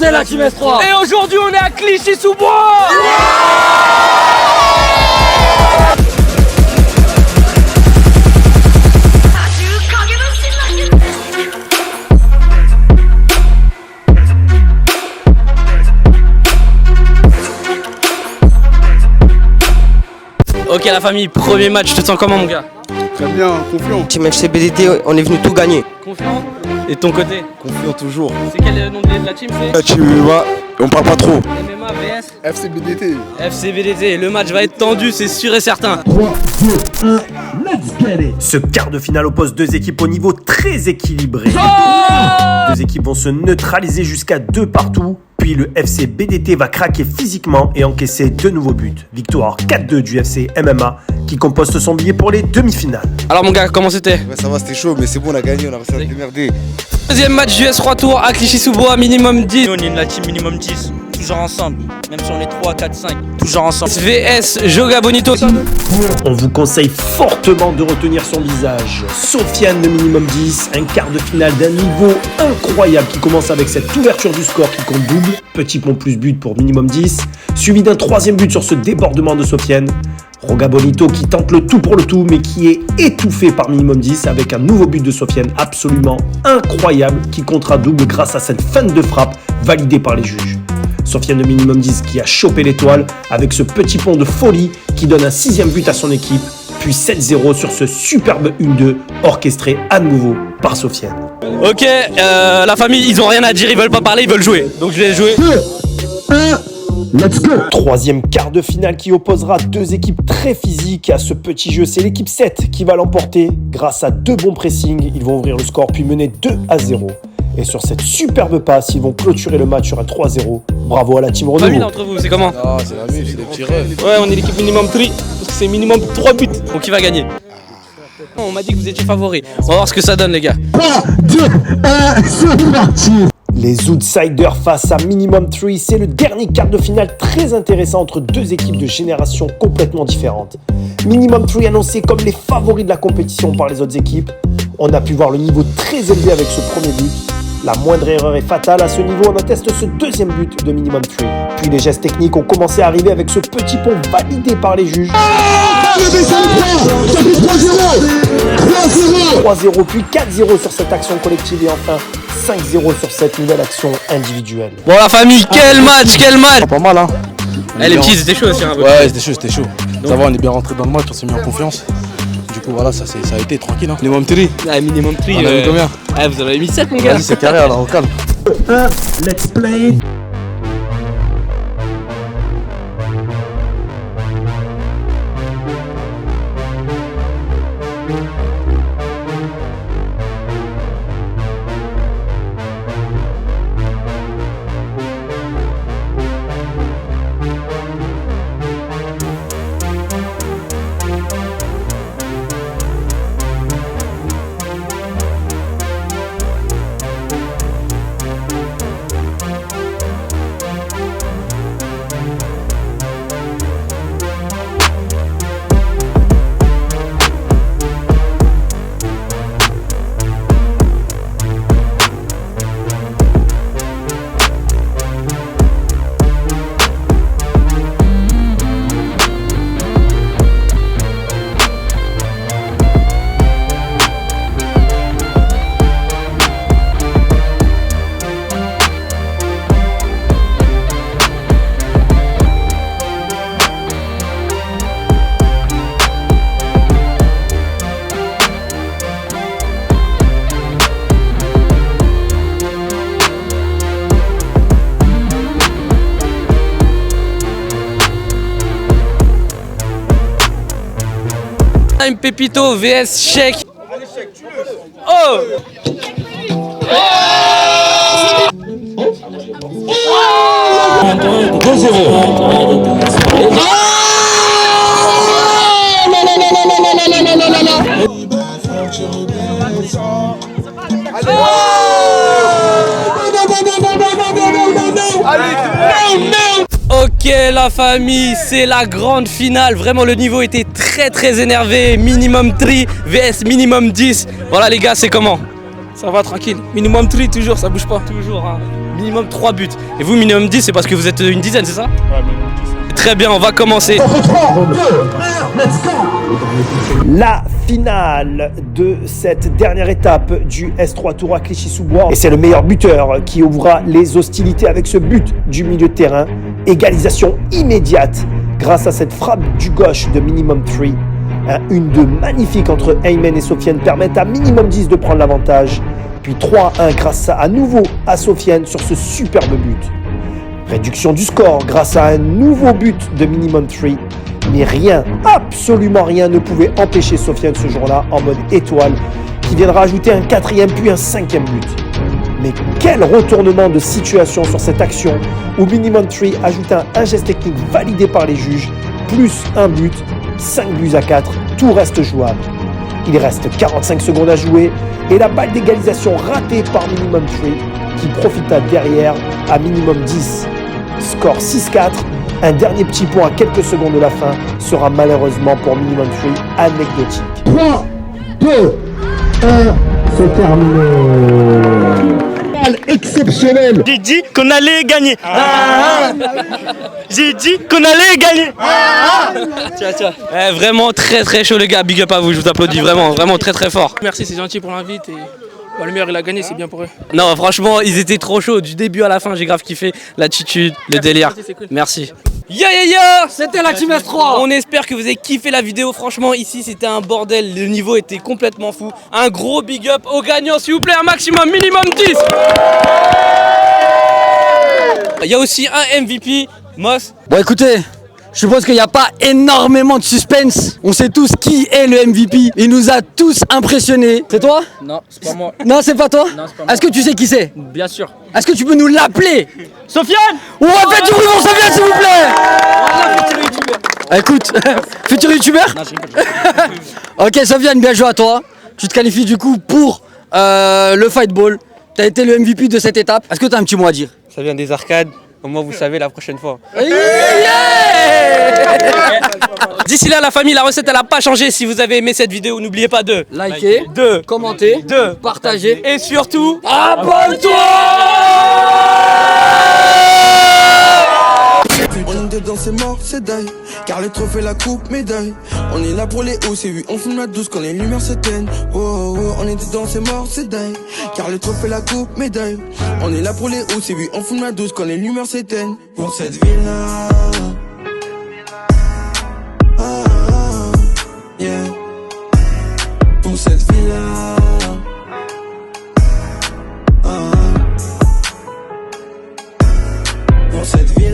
c'est la Team S3. Et aujourd'hui on est à Clichy-sous-Bois. Ok la famille, premier match, tu te sens comment mon gars? Très bien, confiant. Team FC BDT, on est venu tout gagner. Confiant? Et de ton côté? Confiant toujours. C'est quel nom de la team c'est? La team MMA, on parle pas trop. MMA vs FC BDT. FC BDT, le match va être tendu, c'est sûr et certain. 3, 2, 1, let's get it. Ce quart de finale oppose deux équipes au niveau très équilibré. Deux équipes vont se neutraliser jusqu'à 2 partout. Puis le FC BDT va craquer physiquement et encaisser 2 nouveaux buts. Victoire 4-2 du FC MMA qui composte son billet pour les demi-finales. Alors mon gars, comment c'était? Ouais, ça va, c'était chaud, mais c'est bon, on a gagné, on a réussi à se démerder. Deuxième match du S3 Tour à Clichy-sous-Bois, minimum 10. Nous, on est la team minimum 10, toujours ensemble. Même si on est 3, 4, 5, toujours ensemble. VS Joga Bonito. On vous conseille fortement de retenir son visage. Sofiane, le minimum 10, un quart de finale d'un niveau incroyable qui commence avec cette ouverture du score qui compte double, petit pont plus but pour minimum 10, suivi d'un 3e but sur ce débordement de Sofiane. Roga Bonito qui tente le tout pour le tout mais qui est étouffé par minimum 10 avec un nouveau but de Sofiane absolument incroyable qui comptera double grâce à cette feinte de frappe validée par les juges. Sofiane de minimum 10 qui a chopé l'étoile avec ce petit pont de folie qui donne un 6e but à son équipe, puis 7-0 sur ce superbe 1-2 orchestré à nouveau par Sofiane. Ok, la famille, ils ont rien à dire, ils veulent pas parler, ils veulent jouer. Donc je vais jouer. 2, 1, let's go. 3e quart de finale qui opposera deux équipes très physiques à ce petit jeu. C'est l'équipe 7 qui va l'emporter grâce à 2 bons pressings. Ils vont ouvrir le score puis mener 2-0. Et sur cette superbe passe, ils vont clôturer le match sur un 3-0. Bravo à la team Famille Renault. entre vous, c'est comment? Ah, c'est la mule, c'est des petits rêves. Ouais, on est l'équipe minimum 3, parce que c'est minimum 3 buts. Donc qui va gagner? On m'a dit que vous étiez favoris. On va voir ce que ça donne les gars. 3, 2, 1, c'est parti. Les Outsiders face à Minimum 3, c'est le dernier quart de finale très intéressant entre deux équipes de générations complètement différentes. Minimum 3 annoncé comme les favoris de la compétition par les autres équipes. On a pu voir le niveau très élevé avec ce premier but. La moindre erreur est fatale. À ce niveau, on atteste ce 2e but de Minimum 3. Puis les gestes techniques ont commencé à arriver avec ce petit pont validé par les juges. 3-0 puis 4-0 sur cette action collective et enfin 5-0 sur cette nouvelle action individuelle. Bon la famille, quel match, quel match! Pas mal, hein. Les petits, c'était chaud aussi un peu. Ouais, c'était chaud. Ça va, on est bien rentré dans le match, on s'est mis en confiance. Du coup, voilà, ça a été tranquille. Hein. Minimum 3. Ah, minimum 3. On a mis combien? Ah, vous en avez mis 7 mon gars. Vas-y, c'est carré, alors on calme. 1, let's play. Time Pepito vs Sheik. Oh! Ok la famille, c'est la grande finale. Vraiment le niveau était très énervé. Minimum 3 vs minimum 10. Voilà les gars, c'est comment? Ça va tranquille. Minimum 3 toujours, ça bouge pas. Toujours hein. minimum 3 buts. Et vous, minimum 10, c'est parce que vous êtes une dizaine, c'est ça? Ouais, minimum 10. Très bien, on va commencer. Ça fait 3, 2, 1, let's go. La finale de cette dernière étape du S3 Tour à Clichy-sous-Bois. Et c'est le meilleur buteur qui ouvrira les hostilités avec ce but du milieu de terrain. Égalisation immédiate grâce à cette frappe du gauche de Minimum 3. Un 1-2 magnifique entre Aymen et Sofiane permettent à Minimum 10 de prendre l'avantage. Puis 3-1 grâce à nouveau à Sofiane sur ce superbe but. Réduction du score grâce à un nouveau but de Minimum 3. Mais rien, absolument rien ne pouvait empêcher Sofiane ce jour-là en mode étoile qui viendra ajouter un 4e puis un 5e but. Mais quel retournement de situation sur cette action où Minimum 3 ajoute un geste technique validé par les juges, plus un but, 5 buts à 4, tout reste jouable. Il reste 45 secondes à jouer et la balle d'égalisation ratée par Minimum 3 qui profita derrière à Minimum 10. Score 6-4, un dernier petit point à quelques secondes de la fin sera malheureusement pour Minimum 3 anecdotique. 3, 2, 1, c'est terminé. Exceptionnel. J'ai dit qu'on allait gagner. J'ai dit qu'on allait gagner. Tiens. Vraiment très très chaud les gars, big up à vous, je vous applaudis vraiment très très fort. Merci, c'est gentil pour l'invite et le meilleur il a gagné, c'est bien pour eux. Non franchement ils étaient trop chauds, du début à la fin j'ai grave kiffé l'attitude, le délire. Merci. Yo, c'était la Team S3. On espère que vous avez kiffé la vidéo, franchement ici c'était un bordel, le niveau était complètement fou. Un gros big up aux gagnants s'il vous plaît, un maximum, minimum 10. Il y a aussi un MVP, Moss. Bon écoutez, je suppose qu'il n'y a pas énormément de suspense. On sait tous qui est le MVP. Il nous a tous impressionnés. C'est toi? Non, c'est pas moi. Non, c'est pas toi? Non, c'est pas moi. Est-ce que tu sais qui c'est? Bien sûr. Est-ce que tu peux nous l'appeler? Sofiane. On va faire du bruit pour Sofiane s'il vous plaît. Écoute, futur youtubeur. Ok Sofiane, bien joué à toi. Tu te qualifies du coup pour le Fightball. T'as été le MVP de cette étape. Est-ce que t'as un petit mot à dire? Ça vient des arcades, au moins vous savez la prochaine fois. D'ici là la famille, la recette elle a pas changé. Si vous avez aimé cette vidéo, n'oubliez pas de liker, de commenter, de partager et surtout abonne-toi. On est dedans, c'est mort, c'est die. Car le trophée, la coupe, médaille. On est là pour les hauts, c'est oui, on fume la douce quand les lumières s'éteignent. Oh, oh, oh, on est dedans, c'est mort, c'est die. Car le trophée, la coupe, médaille. On est là pour les hauts, c'est oui, on fume la douce quand les lumières s'éteignent. Pour cette ville-là. Ah, ah, yeah. Pour cette ville-là. Ah, pour cette ville-là.